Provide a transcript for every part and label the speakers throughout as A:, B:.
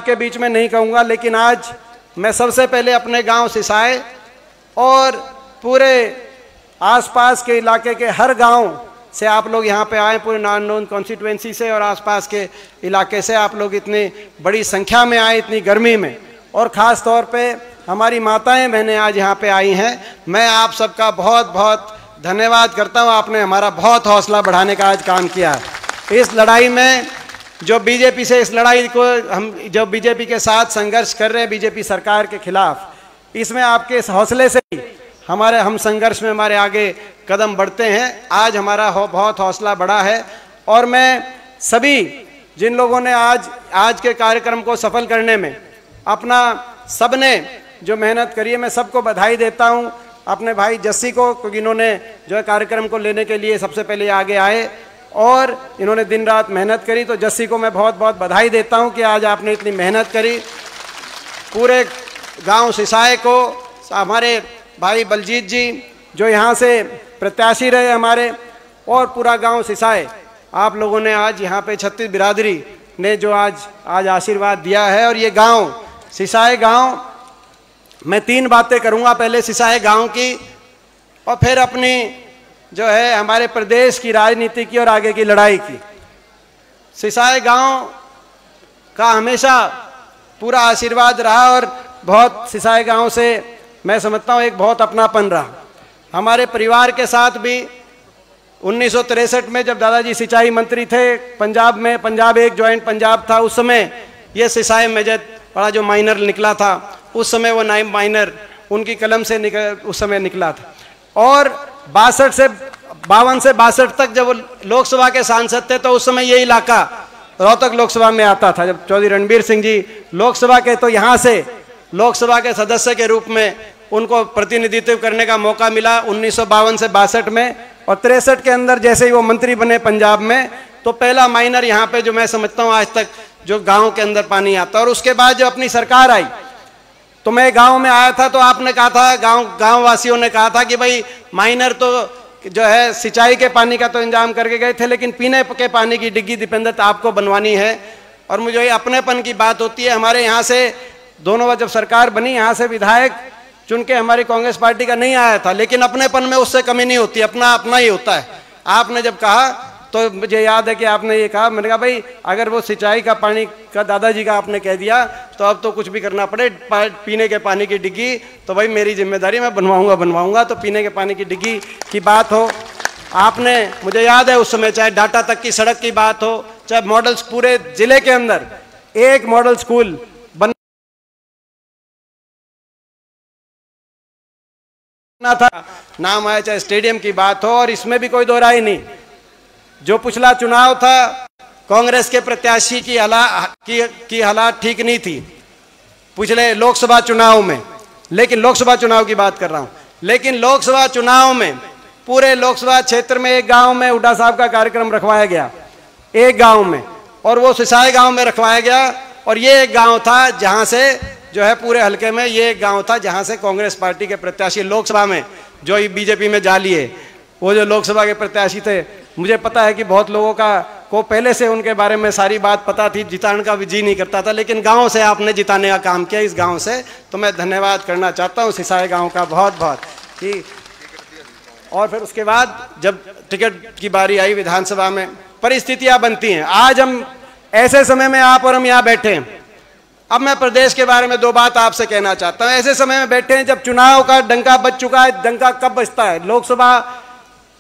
A: के बीच में नहीं कहूँगा, लेकिन आज मैं सबसे पहले अपने गांव सिसाए और पूरे आसपास के इलाके के हर गांव से आप लोग यहाँ पे आए, पूरे नारनौंद कॉन्स्टिट्यूएंसी से और आसपास के इलाके से आप लोग इतनी बड़ी संख्या में आए इतनी गर्मी में, और ख़ास तौर पे हमारी माताएं बहनें आज यहाँ पे आई हैं। मैं आप सबका बहुत बहुत धन्यवाद करता हूँ। आपने हमारा बहुत हौसला बढ़ाने का आज काम किया है। इस लड़ाई में जो बीजेपी से इस लड़ाई को हम जो बीजेपी के साथ संघर्ष कर रहे हैं बीजेपी सरकार के खिलाफ, इसमें आपके इस हौसले से ही हम संघर्ष में हमारे आगे कदम बढ़ते हैं। आज हमारा बहुत हौसला बढ़ा है और मैं सभी जिन लोगों ने आज के कार्यक्रम को सफल करने में अपना सबने जो मेहनत करी है, मैं सबको बधाई देता हूं। अपने भाई जस्सी को, क्योंकि इन्होंने जो है कार्यक्रम को लेने के लिए सबसे पहले आगे आए और इन्होंने दिन रात मेहनत करी, तो जस्सी को मैं बहुत बहुत बधाई देता हूं कि आज आपने इतनी मेहनत करी। पूरे गांव सिसाए को हमारे भाई बलजीत जी जो यहाँ से प्रत्याशी रहे हमारे, और पूरा गांव सिसाए, आप लोगों ने आज यहाँ पे छत्तीस बिरादरी ने जो आज आशीर्वाद दिया है। और ये गांव सिसाए गांव, मैं 3 बातें करूँगा, पहले सिसाए गांव की और फिर अपनी जो है हमारे प्रदेश की राजनीति की और आगे की लड़ाई की। सिसाए गांव का हमेशा पूरा आशीर्वाद रहा और बहुत सिसाए गांव से मैं समझता हूँ एक बहुत अपनापन रहा। हमारे परिवार के साथ भी 1963 में जब दादाजी सिंचाई मंत्री थे पंजाब में, पंजाब एक जॉइंट पंजाब था, उस समय ये सिसाए मेजर बड़ा जो माइनर निकला था, उस समय वो नाइम माइनर उनकी कलम से उस समय निकला था। और 52 से 62 तक जब वो लोकसभा के सांसद थे तो उस समय ये इलाका रोहतक लोकसभा में आता था। जब चौधरी रणबीर सिंह जी लोकसभा के, तो यहाँ से लोकसभा के सदस्य के रूप में उनको प्रतिनिधित्व करने का मौका मिला 1952 से 62 में। और 63 के अंदर जैसे ही वो मंत्री बने पंजाब में, तो पहला माइनर यहाँ पे जो मैं समझता हूँ आज तक जो गांव के अंदर पानी आता। और उसके बाद जब अपनी सरकार आई तो मैं गांव में आया था, तो आपने कहा था, गांव वासियों ने कहा था कि भाई माइनर तो जो है सिंचाई के पानी का तो इंतजाम करके गए थे, लेकिन पीने के पानी की डिग्गी दीपेंद्र आपको बनवानी है। और मुझे ये अपनेपन की बात होती है। हमारे यहाँ से दोनों बार जब सरकार बनी, यहाँ से विधायक चुन के हमारी कांग्रेस पार्टी का नहीं आया था, लेकिन अपनेपन में उससे कमी नहीं होती, अपना अपना ही होता है। आपने जब कहा तो मुझे याद है कि आपने ये कहा, मैंने कहा भाई अगर वो सिंचाई का पानी का दादाजी का आपने कह दिया तो अब तो कुछ भी करना पड़े, पीने के पानी की डिग्गी तो भाई मेरी जिम्मेदारी, मैं बनवाऊंगा। तो पीने के पानी की डिग्गी की बात हो, आपने मुझे याद है उस समय चाहे डाटा तक की सड़क की बात हो, चाहे मॉडल्स, पूरे जिले के अंदर एक मॉडल स्कूल बनना था, नाम आया, चाहे स्टेडियम की बात हो। और इसमें भी कोई दो राय नहीं, जो पिछला चुनाव था कांग्रेस के प्रत्याशी की हालात ठीक नहीं थी पिछले लोकसभा चुनाव में, लेकिन लोकसभा चुनाव की बात कर रहा हूं। लेकिन लोकसभा चुनाव में पूरे लोकसभा क्षेत्र में एक गांव में हुड्डा साहब का कार्यक्रम रखवाया गया, एक गांव में, और वो सिसाए गांव में रखवाया गया। और ये एक गांव था जहां से जो है पूरे हलके में ये एक गांव था जहां से कांग्रेस पार्टी के प्रत्याशी लोकसभा में जो बीजेपी में जा लिए, वो जो लोकसभा के प्रत्याशी थे, मुझे पता है कि बहुत लोगों को पहले से उनके बारे में सारी बात पता थी, जिताने का भी जी नहीं करता था, लेकिन गांव से आपने जिताने का काम किया, इस गांव से। तो मैं धन्यवाद करना चाहता हूं सिसाए गांव का बहुत बहुत कि। और फिर उसके बाद जब टिकट की बारी आई विधानसभा में, परिस्थितियां बनती हैं। आज हम ऐसे समय में आप और हम यहाँ बैठे हैं। अब मैं प्रदेश के बारे में 2 बात आपसे कहना चाहता हूँ। ऐसे समय में बैठे हैं जब चुनाव का डंका बज चुका है। डंका कब बजता है? लोकसभा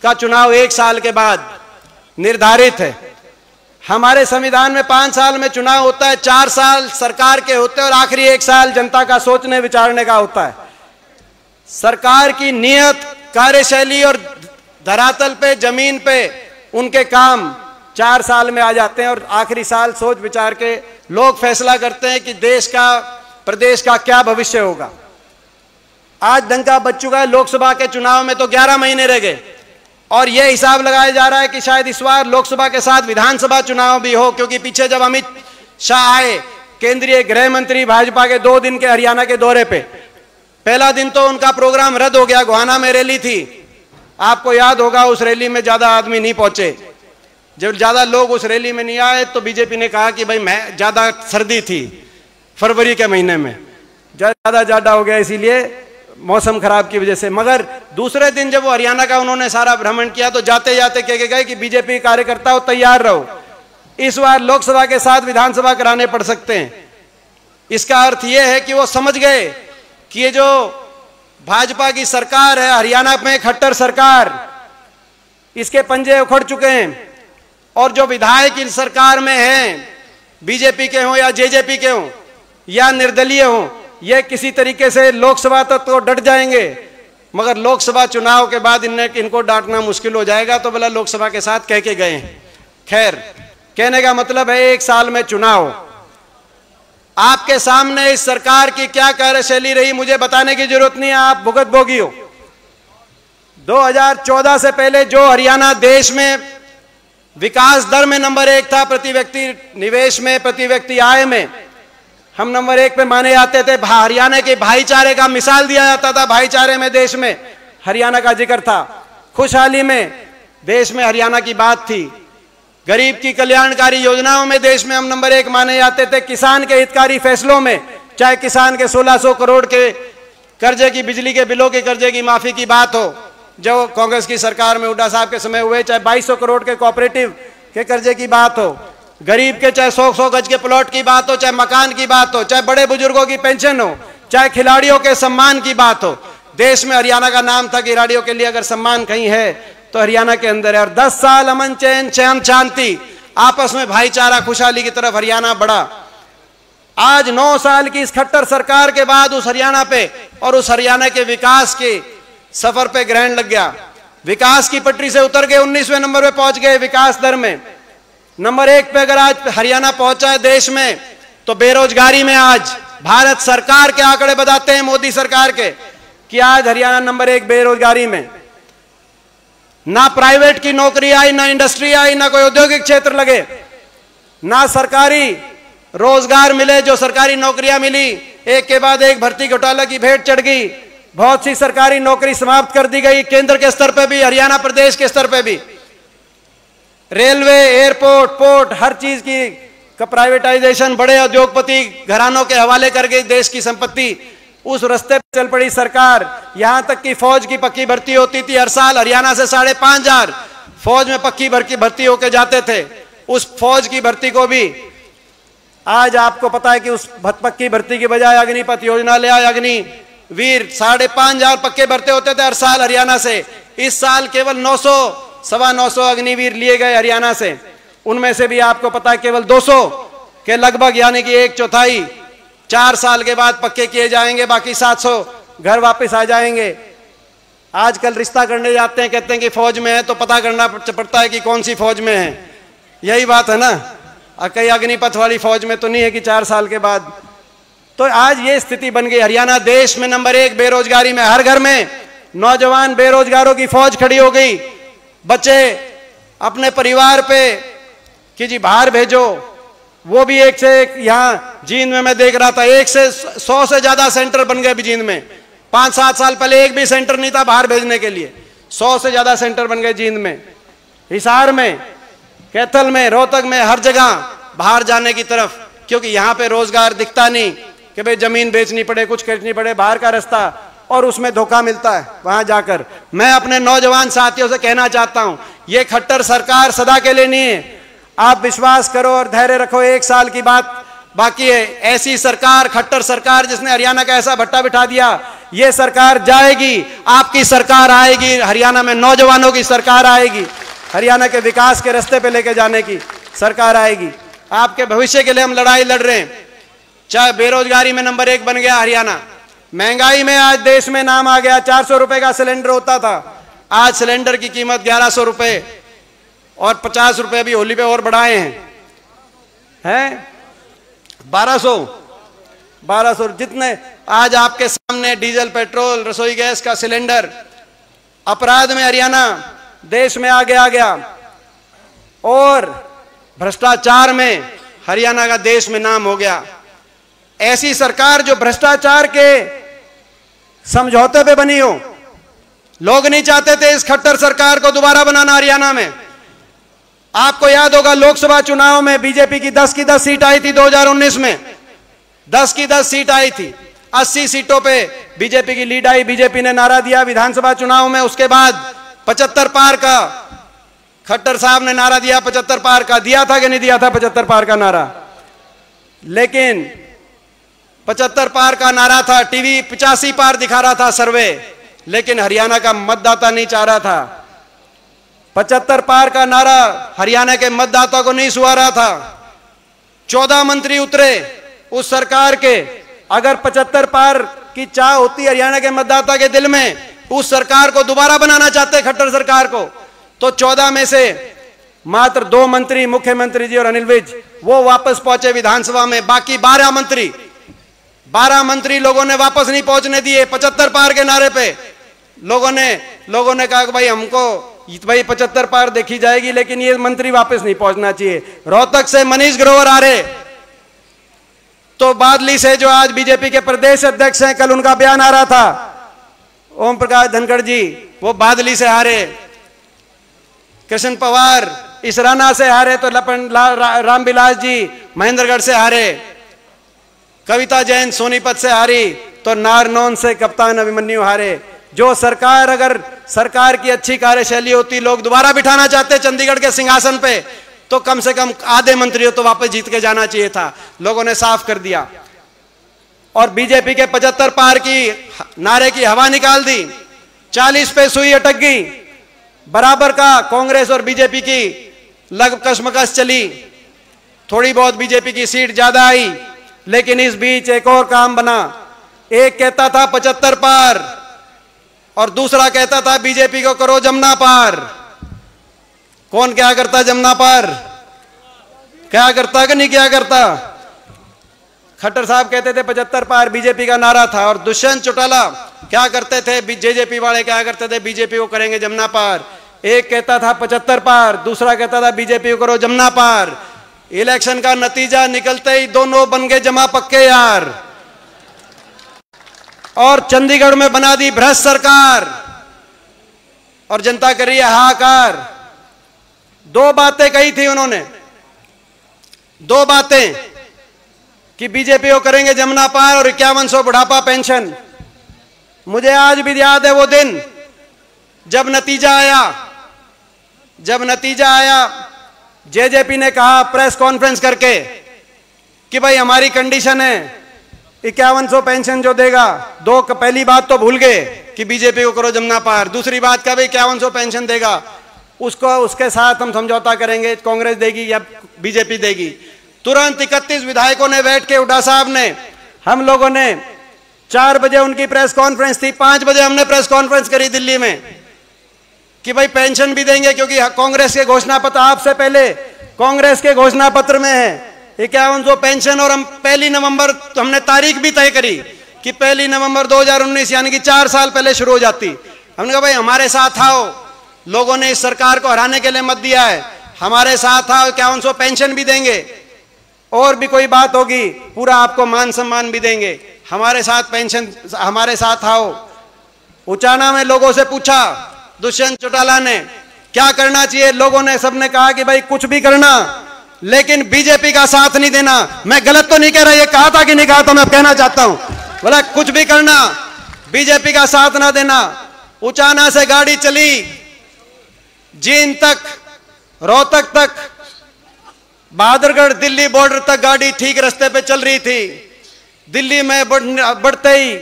A: का चुनाव 1 साल के बाद निर्धारित है। हमारे संविधान में 5 साल में चुनाव होता है, 4 साल सरकार के होते हैं और आखिरी 1 साल जनता का सोचने विचारने का होता है। सरकार की नियत, कार्यशैली और धरातल पे, जमीन पे उनके काम 4 साल में आ जाते हैं और आखिरी साल सोच विचार के लोग फैसला करते हैं कि देश का, प्रदेश का क्या भविष्य होगा। आज डंका बज चुका है। लोकसभा के चुनाव में तो 11 महीने रह गए और यह हिसाब लगाया जा रहा है कि शायद इस बार लोकसभा के साथ विधानसभा चुनाव भी हो, क्योंकि पीछे जब अमित शाह आए, केंद्रीय गृह मंत्री, भाजपा के 2 दिन के हरियाणा के दौरे पे, पहला दिन तो उनका प्रोग्राम रद्द हो गया। गोहाना में रैली थी, आपको याद होगा, उस रैली में ज्यादा आदमी नहीं पहुंचे। जब ज्यादा लोग उस रैली में नहीं आए तो बीजेपी ने कहा कि भाई मैं ज्यादा सर्दी थी, फरवरी के महीने में, ज्यादा हो गया इसीलिए मौसम खराब की वजह से। मगर दूसरे दिन जब वो हरियाणा का उन्होंने सारा भ्रमण किया तो जाते जाते कह के गए कि बीजेपी कार्यकर्ताओं तैयार रहो, इस बार लोकसभा के साथ विधानसभा कराने पड़ सकते हैं। इसका अर्थ यह है कि वो समझ गए कि ये जो भाजपा की सरकार है हरियाणा में, खट्टर सरकार, इसके पंजे उखड़ चुके हैं। और जो विधायक इस सरकार में हैं, बीजेपी के हों या जेजेपी के हों या निर्दलीय हों, ये किसी तरीके से लोकसभा तक तो डट जाएंगे, मगर लोकसभा चुनाव के बाद इनको डांटना मुश्किल हो जाएगा। तो बोला लोकसभा के साथ कह के गए हैं। खैर, कहने का मतलब है 1 साल में चुनाव। आपके सामने इस सरकार की क्या कार्यशैली रही मुझे बताने की जरूरत नहीं है, आप भुगतभोगी हो। 2014 से पहले जो हरियाणा देश में विकास दर में नंबर 1 था, प्रति व्यक्ति निवेश में, प्रति व्यक्ति आय में हम नंबर 1 पे माने जाते थे। हरियाणा के भाईचारे का मिसाल दिया जाता था, भाईचारे में देश में हरियाणा का जिक्र था, खुशहाली में देश में हरियाणा की बात थी, गरीब की कल्याणकारी योजनाओं में देश में हम नंबर 1 माने जाते थे, किसान के हितकारी फैसलों में, चाहे किसान के 1600 करोड़ के कर्जे की, बिजली के बिलों के कर्जे की माफी की बात हो जो कांग्रेस की सरकार में हुड्डा साहब के समय हुए, चाहे 2200 करोड़ के कोऑपरेटिव के कर्जे की बात हो, गरीब के चाहे 100 गज के प्लॉट की बात हो, चाहे मकान की बात हो, चाहे बड़े बुजुर्गों की पेंशन हो, चाहे खिलाड़ियों के सम्मान की बात हो, देश में हरियाणा का नाम था कि खिलाड़ियों के लिए अगर सम्मान कहीं है तो हरियाणा के अंदर है। और 10 साल अमन चैन शांति, आपस में भाईचारा, खुशहाली की तरफ हरियाणा बढ़ा। आज 9 साल की इस खट्टर सरकार के बाद उस हरियाणा पे और उस हरियाणा के विकास के सफर पे ग्रहण लग गया। विकास की पटरी से उतर गए, 19वें नंबर पे पहुंच गए विकास दर में। नंबर 1 पे अगर आज हरियाणा पहुंचा है देश में, तो बेरोजगारी में आज भारत सरकार के आंकड़े बताते हैं, मोदी सरकार के, कि आज हरियाणा नंबर 1 बेरोजगारी में। ना प्राइवेट की नौकरी आई, ना इंडस्ट्री आई, ना कोई औद्योगिक क्षेत्र लगे, ना सरकारी रोजगार मिले। जो सरकारी नौकरियां मिली, एक के बाद एक भर्ती घोटाला की भेंट चढ़ गई, बहुत सी सरकारी नौकरी समाप्त कर दी गई, केंद्र के स्तर पे भी, हरियाणा प्रदेश के स्तर पे भी। रेलवे, एयरपोर्ट, पोर्ट, हर चीज की का प्राइवेटाइजेशन, बड़े उद्योगपति घरानों के हवाले कर गई देश की संपत्ति। उस रास्ते पर चल पड़ी सरकार। यहां तक कि फौज की पक्की भर्ती होती थी, हर साल हरियाणा से 5500 फौज में पक्की भर्ती होके जाते थे। उस फौज की भर्ती को भी आज आपको पता है कि उस पक्की भर्ती की बजाय अग्निपथ योजना ले आए, अग्निवीर 5500 पक्के भर्ती होते थे हर साल हरियाणा से। इस साल केवल 900 सवा 900 अग्निवीर लिए गए हरियाणा से। उनमें से भी आपको पता है केवल 200 के लगभग, यानी कि 1/4 4 साल के बाद पक्के किए जाएंगे, बाकी 700 घर वापस आ जाएंगे। आजकल रिश्ता करने जाते हैं, कहते हैं कि फौज में है, तो पता करना पड़ता है कि कौन सी फौज में है। यही बात है ना, कई अग्निपथ वाली फौज में तो नहीं है कि 4 साल के बाद। तो आज ये स्थिति बन गई। हरियाणा देश में नंबर 1 बेरोजगारी में, हर घर में नौजवान बेरोजगारों की फौज खड़ी हो गई। बच्चे अपने परिवार पे कि जी बाहर भेजो, वो भी एक से एक। यहाँ जींद में मैं देख रहा था, 1 से 100 से ज्यादा सेंटर बन गए जींद में। 5-7 साल पहले एक भी सेंटर नहीं था बाहर भेजने के लिए, 100 से ज्यादा सेंटर बन गए जींद में, हिसार में, कैथल में, रोहतक में, हर जगह बाहर जाने की तरफ। क्योंकि यहाँ पे रोजगार दिखता नहीं कि भाई जमीन बेचनी पड़े, कुछ खरीदनी पड़े, बाहर का रास्ता, और उसमें धोखा मिलता है वहां जाकर। मैं अपने नौजवान साथियों से कहना चाहता हूं, ये खट्टर सरकार सदा के लिए नहीं है। आप विश्वास करो और धैर्य रखो, 1 साल की बात बाकी है। ऐसी सरकार, खट्टर सरकार जिसने हरियाणा का ऐसा भट्टा बिठा दिया, ये सरकार जाएगी, आपकी सरकार आएगी, हरियाणा में नौजवानों की सरकार आएगी, हरियाणा के विकास के रास्ते पे लेके जाने की सरकार आएगी। आपके भविष्य के लिए हम लड़ाई लड़ रहे हैं। चाहे बेरोजगारी में नंबर 1 बन गया हरियाणा, महंगाई में आज देश में नाम आ गया। 400 रुपए का सिलेंडर होता था, आज सिलेंडर की कीमत 1100 रुपए, और 50 रुपए भी होली पे और बढ़ाए हैं 1200 जितने आज आपके सामने डीजल, पेट्रोल, रसोई गैस का सिलेंडर। अपराध में हरियाणा देश में आगे आ गया, और भ्रष्टाचार में हरियाणा का देश में नाम हो गया। ऐसी सरकार जो भ्रष्टाचार के समझौते पे बनी हो, लोग नहीं चाहते थे इस खट्टर सरकार को दोबारा बनाना हरियाणा में। आपको याद होगा लोकसभा चुनाव में बीजेपी की 10 की 10 सीट आई थी 2019 में। 10 की 10 सीट आई थी, 80 सीटों पे बीजेपी की लीड आई। बीजेपी ने नारा दिया विधानसभा चुनाव में, उसके बाद 75 पार का खट्टर साहब ने नारा दिया, 75 पार का दिया था कि नहीं दिया था 75 पार का नारा? लेकिन 75 पार का नारा था, टीवी 85 पार दिखा रहा था सर्वे, लेकिन हरियाणा का मतदाता नहीं चाह रहा था। 75 पार का नारा हरियाणा के मतदाता को नहीं सुहा रहा था। 14 मंत्री उतरे उस सरकार के। अगर 75 पार की चाह होती हरियाणा के मतदाता के दिल में, उस सरकार को दोबारा बनाना चाहते खट्टर सरकार को, तो 14 में से मात्र 2 मंत्री, मुख्यमंत्री जी और अनिल विज, वो वापस पहुंचे विधानसभा में। बाकी 12 मंत्री लोगों ने वापस नहीं पहुंचने दिए 75 पार के नारे पे। लोगों ने कहा कि भाई हमको भाई 75 पार देखी जाएगी, लेकिन ये मंत्री वापस नहीं पहुंचना चाहिए। रोहतक से मनीष ग्रोवर आ रहे, तो बादली से जो आज बीजेपी के प्रदेश अध्यक्ष हैं, कल उनका बयान आ रहा था, ओम प्रकाश धनखड़ जी, वो बादली से हारे। कृष्ण पवार इसराना से हारे, तो रामविलास जी महेंद्रगढ़ से हारे। कविता जैन सोनीपत से हारी, तो नारनौन से कप्तान अभिमन्यु हारे। जो सरकार, अगर सरकार की अच्छी कार्यशैली होती, लोग दोबारा बिठाना चाहते चंडीगढ़ के सिंहासन पे, तो कम से कम आधे मंत्रियों तो वापस जीत के जाना चाहिए था। लोगों ने साफ कर दिया और बीजेपी के 75 पार की नारे की हवा निकाल दी। 40 पे सुई अटक गई, बराबर का कांग्रेस और बीजेपी की लग कशमकश चली। थोड़ी बहुत बीजेपी की सीट ज्यादा आई, लेकिन इस बीच एक और काम बना। एक कहता था 75 पार और दूसरा कहता था बीजेपी को करो जमुना पार। कौन क्या करता जमुना पार? क्या करता कि नहीं क्या करता? खट्टर साहब कहते थे 75 पार बीजेपी का नारा था, और दुष्यंत चौटाला क्या करते थे, जेजेपी वाले क्या करते थे, बीजेपी को करेंगे जमुना पार। एक कहता था 75 पार, दूसरा कहता था बीजेपी को करो जमुना पार। इलेक्शन का नतीजा निकलते ही दोनों बन गए जमा पक्के यार, और चंडीगढ़ में बना दी भ्रष्ट सरकार, और जनता कर रही है हाहाकार। 2 बातें कही थी उन्होंने, 2 बातें, कि बीजेपी को करेंगे जमुना पार और 5100 बुढ़ापा पेंशन। मुझे आज भी याद है वो दिन जब नतीजा आया, जेजेपी ने कहा प्रेस कॉन्फ्रेंस करके कि भाई हमारी कंडीशन है 5100 पेंशन जो देगा। पहली बात तो भूल गए कि बीजेपी को करो जमुना पार, दूसरी बात का भाई 5100 पेंशन देगा, उसके साथ हम समझौता करेंगे, कांग्रेस देगी या बीजेपी देगी। तुरंत 31 विधायकों ने बैठ के, हुड्डा साहब ने, हम लोगों ने 4 बजे उनकी प्रेस कॉन्फ्रेंस थी, 5 बजे हमने प्रेस कॉन्फ्रेंस करी दिल्ली में कि भाई पेंशन भी देंगे, क्योंकि कांग्रेस के घोषणा पत्र, आपसे पहले कांग्रेस के घोषणा पत्र में है 5100 पेंशन। और हम 1 नवंबर तो हमने तारीख भी तय करी कि 1 नवंबर 2019, यानी कि 4 साल पहले शुरू हो जाती। हमने कहा भाई हमारे साथ आओ, लोगों ने इस सरकार को हराने के लिए मत दिया है, हमारे साथ आओ, 5100 पेंशन भी देंगे, और भी कोई बात होगी पूरा आपको मान सम्मान भी देंगे, हमारे साथ पेंशन, हमारे साथ आओ। उचाना में लोगों से पूछा दुष्यंत चौटाला ने क्या करना चाहिए, लोगों ने, सबने कहा कि भाई कुछ भी करना, लेकिन बीजेपी का साथ नहीं देना। मैं गलत तो नहीं कह रहा, ये कहा था कि नहीं कहा था, मैं कहना चाहता हूं, बोला कुछ भी करना, बीजेपी का साथ ना देना। उचाना से गाड़ी चली जींद तक, रोहतक तक, बहादुरगढ़ दिल्ली बॉर्डर तक गाड़ी ठीक रास्ते पे चल रही थी। दिल्ली में बढ़ते ही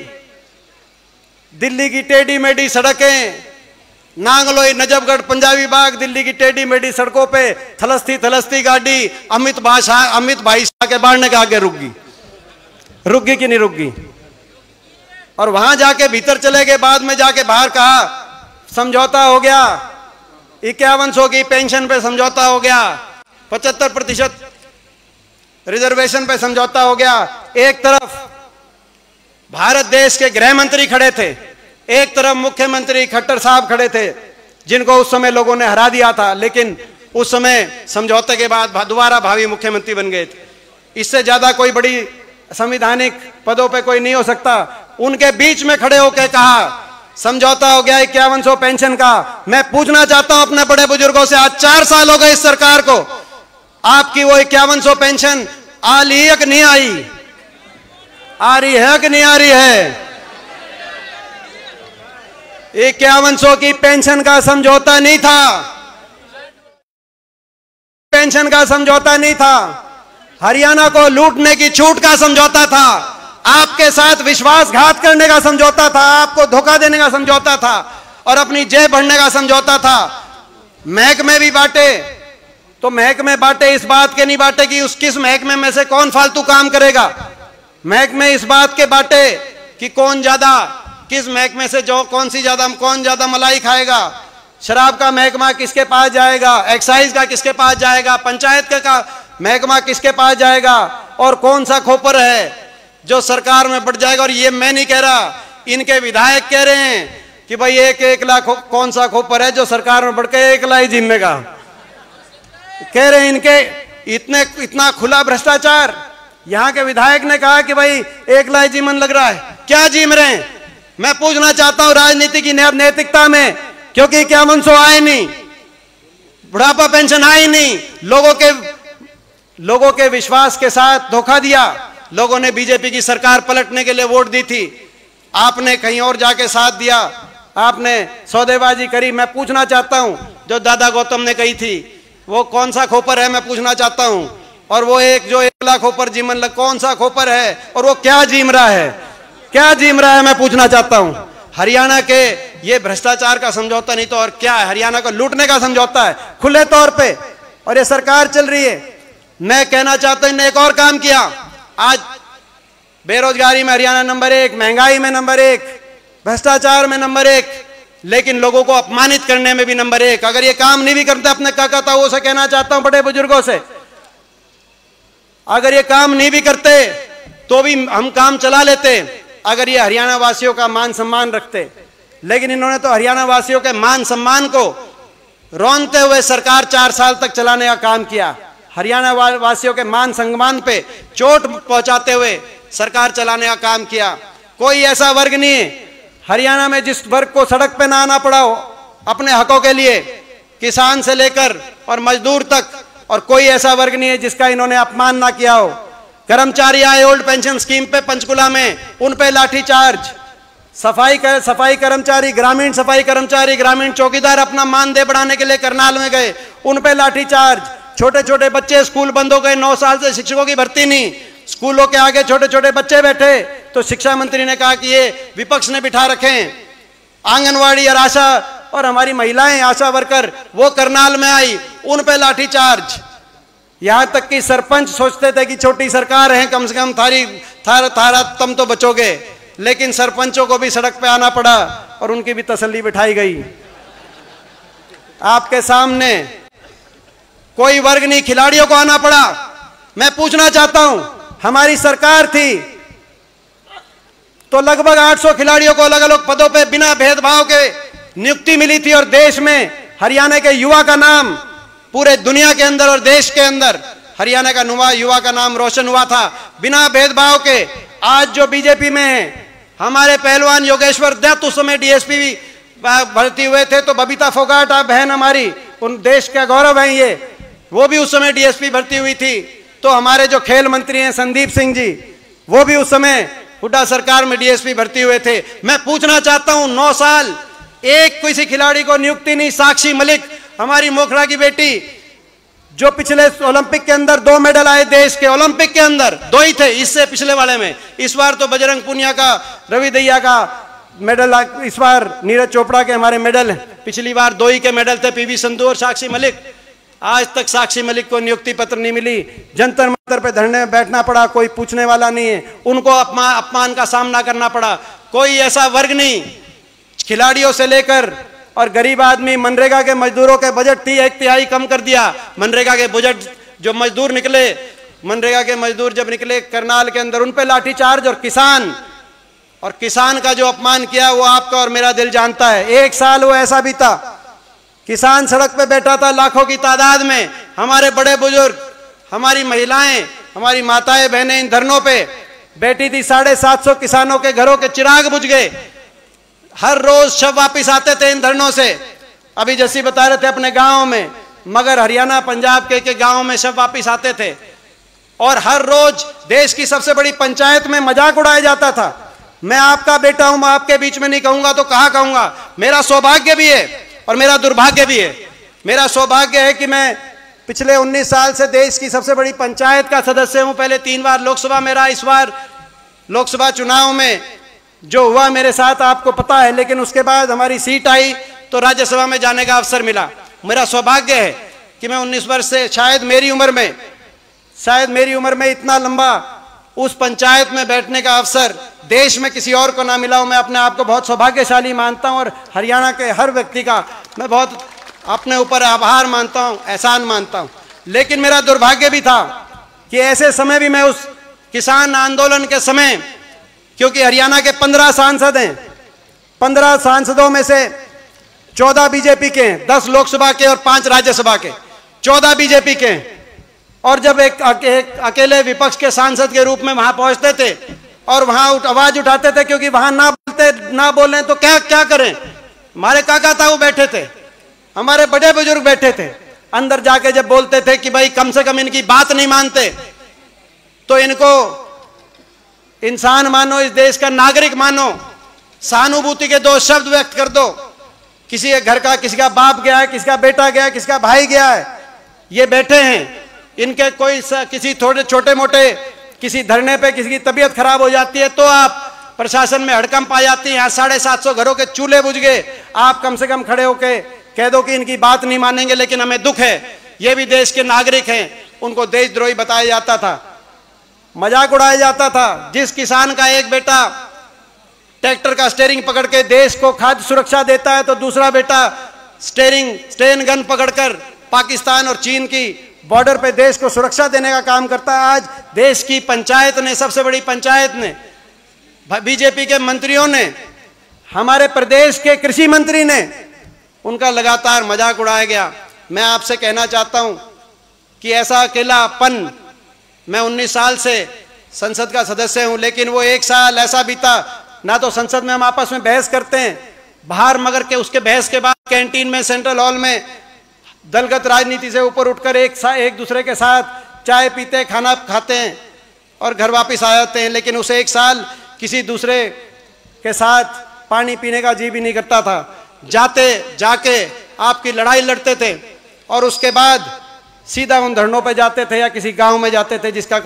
A: दिल्ली की टेढ़ी मेढ़ी सड़कें, नांगलोई, नजफगढ़, पंजाबी बाग, दिल्ली की टेढ़ी मेढ़ी सड़कों पे थलसती गाड़ी अमित भाई शाह के बाढ़ने के आगे रुक गई कि नहीं रुक गई? और वहां जाके भीतर चले गए, बाद में जाके बाहर कहा समझौता हो गया, 5100 की पेंशन पे समझौता हो गया, 75% रिजर्वेशन पे समझौता हो गया। एक तरफ भारत देश के गृह मंत्री खड़े थे, एक तरफ मुख्यमंत्री खट्टर साहब खड़े थे, जिनको उस समय लोगों ने हरा दिया था, लेकिन उस समय समझौते के बाद दोबारा भावी मुख्यमंत्री बन गए थे। इससे ज्यादा कोई बड़ी संवैधानिक पदों पे कोई नहीं हो सकता। उनके बीच में खड़े होकर कहा समझौता हो गया 5100 पेंशन का। मैं पूछना चाहता हूं अपने बड़े बुजुर्गों से, आज 4 साल हो गए इस सरकार को, आपकी वो 5100 पेंशन आ ली या नहीं आई? आ रही है कि नहीं आ रही है? 5100 की पेंशन का समझौता नहीं था, पेंशन का समझौता नहीं था, हरियाणा को लूटने की छूट का समझौता था, आपके साथ विश्वासघात करने का समझौता था, आपको धोखा देने का समझौता था और अपनी जेब भरने का समझौता था। महकमे भी बांटे, तो महकमे बांटे इस बात के नहीं बांटे कि उस किस महकमे में से कौन फालतू काम करेगा। महकमे इस बात के बांटे कि कौन ज्यादा, किस महकमे से जो कौन ज्यादा मलाई खाएगा। शराब का महकमा किसके पास जाएगा, एक्साइज का किसके पास जाएगा, पंचायत का महकमा किसके पास जाएगा, और कौन सा खोपर है जो सरकार में बढ़ जाएगा। और ये मैं नहीं कह रहा, इनके विधायक कह रहे हैं कि भाई 1-1 लाख कौन सा खोपर है जो सरकार में बढ़ के 1 लाख जिम्मेगा। कह रहे हैं इनके इतना खुला भ्रष्टाचार। यहाँ के विधायक ने कहा कि भाई 1 लाख जीवन लग रहा है, क्या जीम रहे हैं? मैं पूछना चाहता हूं राजनीति की नैतिकता में, क्योंकि 5100 आए नहीं, बुढ़ापा पेंशन आई नहीं, लोगों के विश्वास के साथ धोखा दिया। लोगों ने बीजेपी की सरकार पलटने के लिए वोट दी थी, आपने कहीं और जाके साथ दिया, आपने सौदेबाजी करी। मैं पूछना चाहता हूं जो दादा गौतम ने कही थी वो कौन सा खोपर है, मैं पूछना चाहता हूं। और वो जो 1 लाख खोपर जीवन लग, कौन सा खोपर है और वो क्या जीम रहा है, क्या जीम रहा है, मैं पूछना चाहता हूं। हरियाणा के ये भ्रष्टाचार का समझौता नहीं तो और क्या है, हरियाणा को लूटने का समझौता है खुले तौर पे, और ये सरकार चल रही है। मैं कहना चाहता हूं इन्होंने एक और काम किया। आज बेरोजगारी में हरियाणा नंबर 1, महंगाई में नंबर 1, भ्रष्टाचार में नंबर 1, लेकिन लोगों को अपमानित करने में भी नंबर 1। अगर ये काम नहीं भी करते अपने काका ताऊ से, कहना चाहता हूं बड़े बुजुर्गों से, अगर ये काम नहीं भी करते तो भी हम काम चला लेते, अगर ये हरियाणा वासियों का मान सम्मान रखते। लेकिन इन्होंने तो हरियाणा वासियों के मान सम्मान को रौंदते हुए सरकार 4 साल तक चलाने का काम किया। हरियाणा वासियों के मान सम्मान पे चोट पहुंचाते हुए सरकार चलाने का काम किया। कोई ऐसा वर्ग नहीं है हरियाणा में जिस वर्ग को सड़क पे ना आना पड़ा हो अपने हकों के लिए, किसान से लेकर और मजदूर तक, और कोई ऐसा वर्ग नहीं है जिसका इन्होंने अपमान ना किया हो। कर्मचारी आए ओल्ड पेंशन स्कीम पे पंचकुला में, उन पे लाठीचार्ज। सफाई कर्मचारी, ग्रामीण सफाई कर्मचारी, ग्रामीण चौकीदार अपना मानदेय बढ़ाने के लिए करनाल में गए, उन पे लाठीचार्ज। छोटे छोटे बच्चे, स्कूल बंद हो गए, 9 साल से शिक्षकों की भर्ती नहीं, स्कूलों के आगे छोटे छोटे बच्चे बैठे, तो शिक्षा मंत्री ने कहा कि ये विपक्ष ने बिठा रखे हैं। आंगनवाड़ी और आशा और हमारी महिलाएं आशा वर्कर वो करनाल में आई, उन पे लाठीचार्ज। यहां तक कि सरपंच सोचते थे कि छोटी सरकार है, कम से कम थारा तुम तो बचोगे, लेकिन सरपंचों को भी सड़क पे आना पड़ा और उनकी भी तसल्ली बिठाई गई। आपके सामने कोई वर्ग नहीं, खिलाड़ियों को आना पड़ा। मैं पूछना चाहता हूं, हमारी सरकार थी तो लगभग 800 खिलाड़ियों को अलग अलग पदों पे बिना भेदभाव के नियुक्ति मिली थी, और देश में हरियाणा के युवा का नाम पूरे दुनिया के अंदर और देश के अंदर हरियाणा का युवा का नाम रोशन हुआ था बिना भेदभाव के। आज जो बीजेपी में है, हमारे पहलवान योगेश्वर दत्त उस समय डीएसपी भी भर्ती हुए थे, तो बबीता फोगाट आप बहन हमारी, उन देश का गौरव है ये, वो भी उस समय डीएसपी भर्ती हुई थी। तो हमारे जो खेल मंत्री हैं संदीप सिंह जी, वो भी उस समय हुड्डा सरकार में डीएसपी भर्ती हुए थे। मैं पूछना चाहता हूं, 9 साल एक किसी खिलाड़ी को नियुक्ति नहीं। साक्षी मलिक हमारी मोखरा की बेटी, जो पिछले ओलंपिक के अंदर 2 मेडल आए देश के, ओलंपिक के अंदर 2 ही थे, इससे पिछले वाले में। इस बार तो बजरंग पुनिया का, रवि दहिया का मेडल, इस बार नीरज चोपड़ा के हमारे मेडल, पिछली बार 2 ही के मेडल थे, पीवी संधू और साक्षी मलिक। आज तक साक्षी मलिक को नियुक्ति पत्र नहीं मिली, जंतर मंतर पे धरने में बैठना पड़ा, कोई पूछने वाला नहीं है, उनको अपमान का सामना करना पड़ा। कोई ऐसा वर्ग नहीं, खिलाड़ियों से लेकर और गरीब आदमी, मनरेगा के मजदूरों के बजट 1/3 कम कर दिया। मनरेगा के बजट जो मजदूर निकले, मनरेगा के मजदूर जब निकले करनाल के अंदर, उन पे लाठीचार्ज। और किसान का जो अपमान किया वो आपका और मेरा दिल जानता है। 1 साल वो ऐसा भी था, किसान सड़क पे बैठा था लाखों की तादाद में, हमारे बड़े बुजुर्ग, हमारी महिलाएं, हमारी माताएं बहनें इन धरनों पे बैठी थी। 750 किसानों के घरों के चिराग बुझ गए, हर रोज शव वापिस आते थे इन धरनों से। अभी जैसी बता रहे थे अपने गांव में, मगर हरियाणा पंजाब के गांव में शव वापिस आते थे। और हर रोज देश की सबसे बड़ी पंचायत में मजाक उड़ाया जाता था। मैं आपका बेटा हूं, मैं आपके बीच में नहीं कहूंगा तो कहां कहूंगा। मेरा सौभाग्य भी है और मेरा दुर्भाग्य भी है। मेरा सौभाग्य है कि मैं पिछले 19 साल से देश की सबसे बड़ी पंचायत का सदस्य हूं। पहले 3 बार लोकसभा में रहा, इस बार लोकसभा चुनाव में जो हुआ मेरे साथ आपको पता है, लेकिन उसके बाद हमारी सीट आई तो राज्यसभा में जाने का अवसर मिला। मेरा सौभाग्य है कि मैं 19 वर्ष से शायद मेरी उम्र में इतना लंबा उस पंचायत में बैठने का अवसर देश में किसी और को ना मिला हो। मैं अपने आप को बहुत सौभाग्यशाली मानता हूं और हरियाणा के हर व्यक्ति का मैं बहुत अपने ऊपर आभार मानता हूं, एहसान मानता हूं। लेकिन मेरा दुर्भाग्य भी था कि ऐसे समय भी मैं उस किसान आंदोलन के समय, क्योंकि हरियाणा के 15 सांसद हैं, 15 सांसदों में से 14 बीजेपी के हैं, 10 लोकसभा के और 5 राज्यसभा के, 14 बीजेपी के हैं। और जब एक अकेले विपक्ष के सांसद के रूप में वहां पहुंचते थे और वहां आवाज उठाते थे, क्योंकि वहां ना बोलें तो क्या करें। हमारे काका ताऊ बैठे थे, हमारे बड़े बुजुर्ग बैठे थे, अंदर जाके जब बोलते थे कि भाई कम से कम इनकी बात नहीं मानते तो इनको इंसान मानो, इस देश का नागरिक मानो, सहानुभूति के 2 शब्द व्यक्त कर दो। किसी के घर का, किसी का बाप गया है, किसी का बेटा गया है, किसी का भाई गया है, ये बैठे हैं, इनके कोई किसी थोड़े छोटे मोटे किसी धरने पे किसी की तबीयत खराब हो जाती है तो आप प्रशासन में हड़कंप आ जाती है। यहाँ 750 घरों के चूल्हे बुझ गए, आप कम से कम खड़े होके कह दो कि इनकी बात नहीं मानेंगे, लेकिन हमें दुख है, ये भी देश के नागरिक हैं। उनको देशद्रोही बताया जाता था, मजाक उड़ाया जाता था। जिस किसान का एक बेटा ट्रैक्टर का स्टीयरिंग पकड़ के देश को खाद्य सुरक्षा देता है तो दूसरा बेटा स्टेन गन पकड़कर पाकिस्तान और चीन की बॉर्डर पे देश को सुरक्षा देने का काम करता है। आज देश की पंचायत ने, सबसे बड़ी पंचायत ने, बीजेपी के मंत्रियों ने, हमारे प्रदेश के कृषि मंत्री ने, उनका लगातार मजाक उड़ाया गया। मैं आपसे कहना चाहता हूं कि ऐसा अकेलापन, मैं 19 साल से संसद का सदस्य हूं, लेकिन वो 1 साल ऐसा बीता ना तो संसद में हम आपस में बहस करते हैं बाहर, मगर के उसके बहस के बाद कैंटीन में, सेंट्रल हॉल में दलगत राजनीति से ऊपर उठकर एक दूसरे के साथ चाय पीते, खाना खाते हैं और घर वापस आ जाते हैं। लेकिन उसे 1 साल किसी दूसरे के साथ पानी पीने का जी भी नहीं करता था। जाके आपकी लड़ाई लड़ते थे और उसके बाद सीधा उन धरनों पे जाते थे या किसी गांव में जाते थे जिसका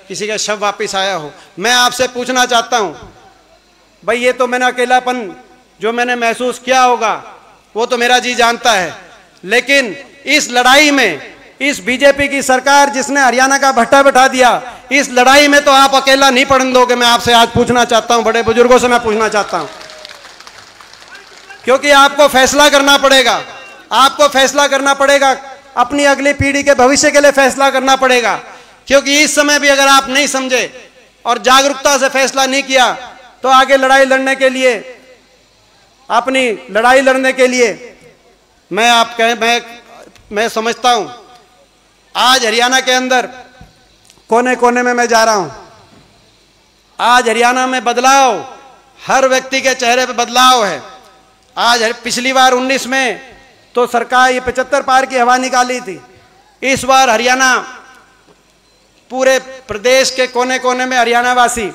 A: किसी का शव वापस आया हो। मैं आपसे पूछना चाहता हूं, भाई ये तो मैंने अकेलापन जो मैंने महसूस किया होगा वो तो मेरा जी जानता है, लेकिन इस लड़ाई में, इस बीजेपी की सरकार जिसने हरियाणा का भट्टा बैठा दिया, इस लड़ाई में तो आप अकेला नहीं पड़ने दोगे। मैं आपसे आज पूछना चाहता हूं, बड़े बुजुर्गों से मैं पूछना चाहता हूं, क्योंकि आपको फैसला करना पड़ेगा। आपको फैसला करना पड़ेगा, अपनी अगली पीढ़ी के भविष्य के लिए फैसला करना पड़ेगा। क्योंकि इस समय भी अगर आप नहीं समझे और जागरूकता से फैसला नहीं किया तो आगे लड़ाई लड़ने के लिए, अपनी लड़ाई लड़ने के लिए मैं समझता हूं आज हरियाणा के अंदर कोने कोने में मैं जा रहा हूं। आज हरियाणा में बदलाव, हर व्यक्ति के चेहरे पे बदलाव है। आज पिछली बार 19 में तो सरकार ये 75 पार की हवा निकाली थी, इस बार हरियाणा, पूरे प्रदेश के कोने कोने में हरियाणा वासी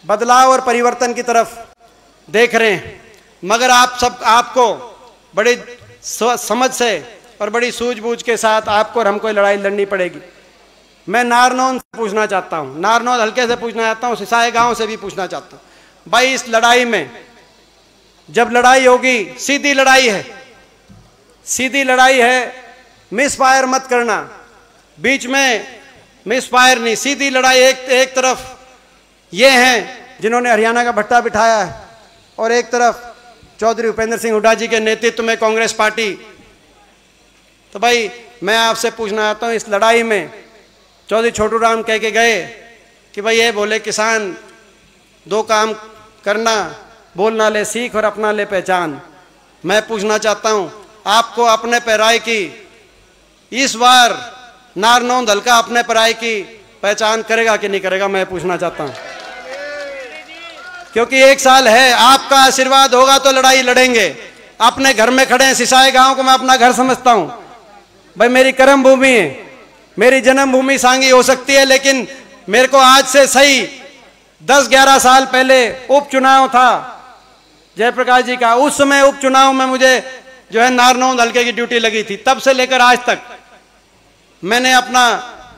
A: बदलाव और परिवर्तन की तरफ देख रहे हैं। मगर आपको बड़ी समझ से और बड़ी सूझबूझ के साथ आपको और हमको लड़ाई लड़नी पड़ेगी। मैं नारनौल से पूछना चाहता हूं, नारनौल हल्के से पूछना चाहता हूं, सिसाई गांव से भी पूछना चाहता हूं, भाई इस लड़ाई में जब लड़ाई होगी, सीधी लड़ाई है, सीधी लड़ाई है, मिसफायर मत करना, बीच में मिसफायर नहीं, सीधी लड़ाई। एक तरफ ये हैं जिन्होंने हरियाणा का भट्टा बिठाया है और एक तरफ चौधरी उपेंद्र सिंह हुड्डा जी के नेतृत्व में कांग्रेस पार्टी। तो भाई मैं आपसे पूछना चाहता हूं, इस लड़ाई में चौधरी छोटू राम कह के गए कि भाई ये बोले किसान 2 काम करना, बोलना ले सीख और अपना ले पहचान। मैं पूछना चाहता हूं आपको अपने पे राय की, इस बार नारनौल हल्का अपने पे राय की पहचान करेगा कि नहीं करेगा? मैं पूछना चाहता हूं, क्योंकि 1 साल है, आपका आशीर्वाद होगा तो लड़ाई लड़ेंगे। अपने घर में खड़े हैं, सिसाई गांव को मैं अपना घर समझता हूं, भाई मेरी कर्म भूमि है, मेरी जन्मभूमि सांगी हो सकती है, लेकिन मेरे को आज से सही 10-11 साल पहले उपचुनाव था जयप्रकाश जी का। उस समय उपचुनाव में मुझे जो है नारनौंद हल्के की ड्यूटी लगी थी। तब से लेकर आज तक मैंने अपना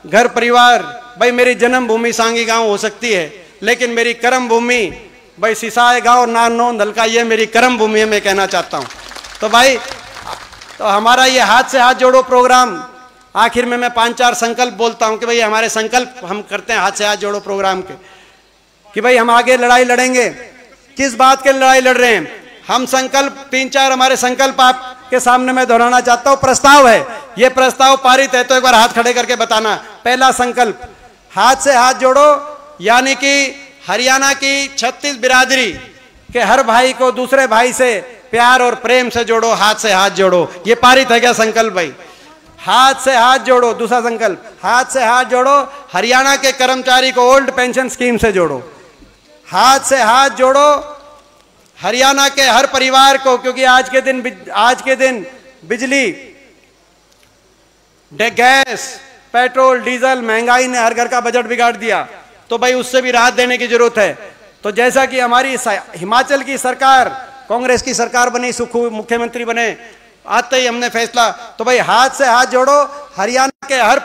A: घर परिवार, भाई मेरी जन्मभूमि सांगी गांव हो सकती है, लेकिन मेरी कर्म भूमि भाई सिसाए गांव नारनौंद हल्का, ये मेरी कर्म भूमि है, मैं कहना चाहता हूं। तो भाई तो हमारा ये हाथ से हाथ जोड़ो प्रोग्राम, आखिर में मैं 5-4 संकल्प बोलता हूं कि भाई हमारे संकल्प हम करते हैं हाथ से हाथ जोड़ो प्रोग्राम के, कि भाई हम आगे लड़ाई लड़ेंगे। किस बात के लड़ाई लड़ रहे हैं हम? संकल्प 3-4 हमारे संकल्प आपके सामने मैं दोहराना चाहता हूं। प्रस्ताव है, ये प्रस्ताव पारित है तो एक बार हाथ खड़े करके बताना। पहला संकल्प, हाथ से हाथ जोड़ो, यानी कि हरियाणा की 36 बिरादरी के हर भाई को दूसरे भाई से प्यार और प्रेम से जोड़ो, हाथ से हाथ जोड़ो। ये पारित है क्या संकल्प भाई? हाथ से हाथ जोड़ो। दूसरा संकल्प, हाथ से हाथ जोड़ो, हरियाणा के कर्मचारी को ओल्ड पेंशन स्कीम से जोड़ो। हाथ से हाथ जोड़ो हरियाणा के हर परिवार को, क्योंकि आज के दिन बिजली, गैस, पेट्रोल, डीजल, महंगाई ने हर घर का बजट बिगाड़ दिया, तो भाई उससे भी राहत देने की जरूरत है। तो जैसा कि हमारी हिमाचल की सरकार, कांग्रेस की सरकार बनी, सुखू मुख्यमंत्री बने, आते ही हमने फैसला, तो भाई हाथ से हाथ जोड़ो, हरियाणा के हर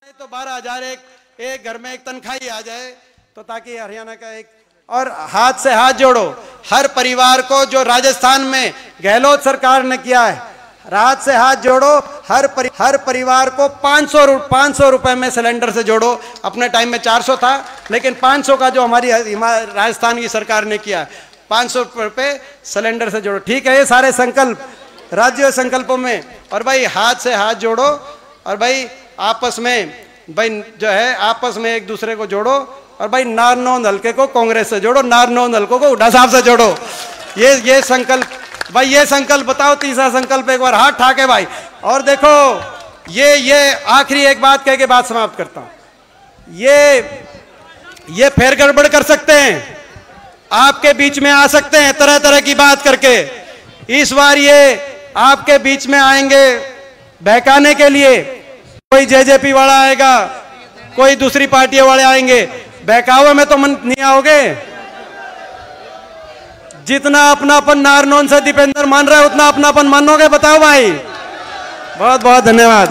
A: तो 12,000 एक घर में एक तनख्वाही आ जाए, तो ताकि हरियाणा का एक। और हाथ से हाथ जोड़ो हर परिवार को, जो राजस्थान में गहलोत सरकार ने किया है। हाथ से हाथ जोड़ो हर परिवार को 500 रुपए में सिलेंडर से जोड़ो। अपने टाइम में 400 था, लेकिन 500 का जो हमारी राजस्थान की सरकार ने किया, 500 रुपए सिलेंडर से जोड़ो। ठीक है, ये सारे संकल्प राज्य संकल्पों में। और भाई हाथ से हाथ जोड़ो, और भाई आपस में भाई जो है आपस में एक दूसरे को जोड़ो। और भाई नारनौंद हल्के को कांग्रेस से जोड़ो, नारनौंद हल्के को हुड्डा साहब से जोड़ो। ये संकल्प भाई, ये संकल्प बताओ। तीसरा संकल्प एक बार हाथ ठाके भाई। और देखो ये आखिरी एक बात कह के बात समाप्त करता हूं। ये फेर गड़बड़ कर सकते हैं, आपके बीच में आ सकते हैं तरह तरह की बात करके। इस बार ये आपके बीच में आएंगे बहकाने के लिए। कोई जेजेपी वाला आएगा, कोई दूसरी पार्टियों वाले आएंगे, बहकावे में तो नहीं आओगे। जितना अपनापन नारनौंद से दीपेंद्र मान रहा है, उतना अपनापन मानोगे? बताओ भाई। बहुत बहुत धन्यवाद।